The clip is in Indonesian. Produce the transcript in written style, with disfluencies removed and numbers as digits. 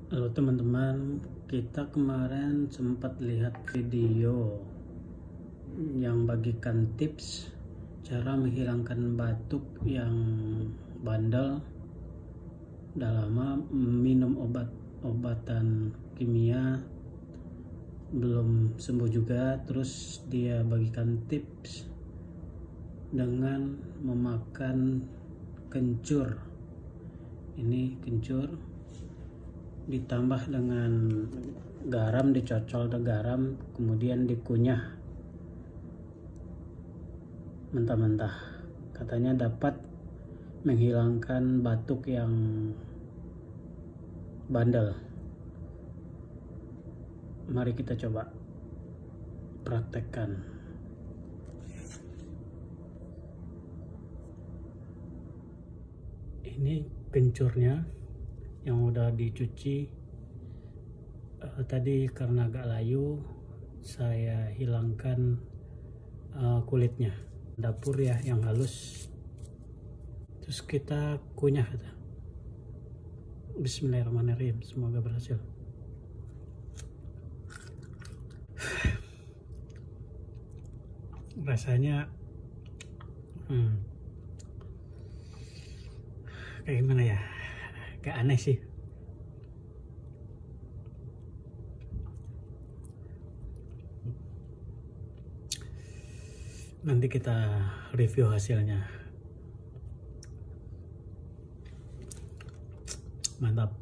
Halo teman-teman, kita kemarin sempat lihat video yang bagikan tips cara menghilangkan batuk yang bandel dalam minum obatan kimia belum sembuh juga. Terus dia bagikan tips dengan memakan kencur. Ini kencur ditambah dengan garam, dicocol garam, kemudian dikunyah mentah-mentah. Katanya dapat menghilangkan batuk yang bandel. Mari kita coba praktekkan. Ini kencurnya yang udah dicuci. Tadi karena agak layu, saya hilangkan kulitnya. Dapur ya yang halus. Terus kita kunyah. Bismillahirrahmanirrahim. Semoga berhasil. Rasanya kayak gimana ya? Kayak aneh sih. Nanti kita review hasilnya. Mantap.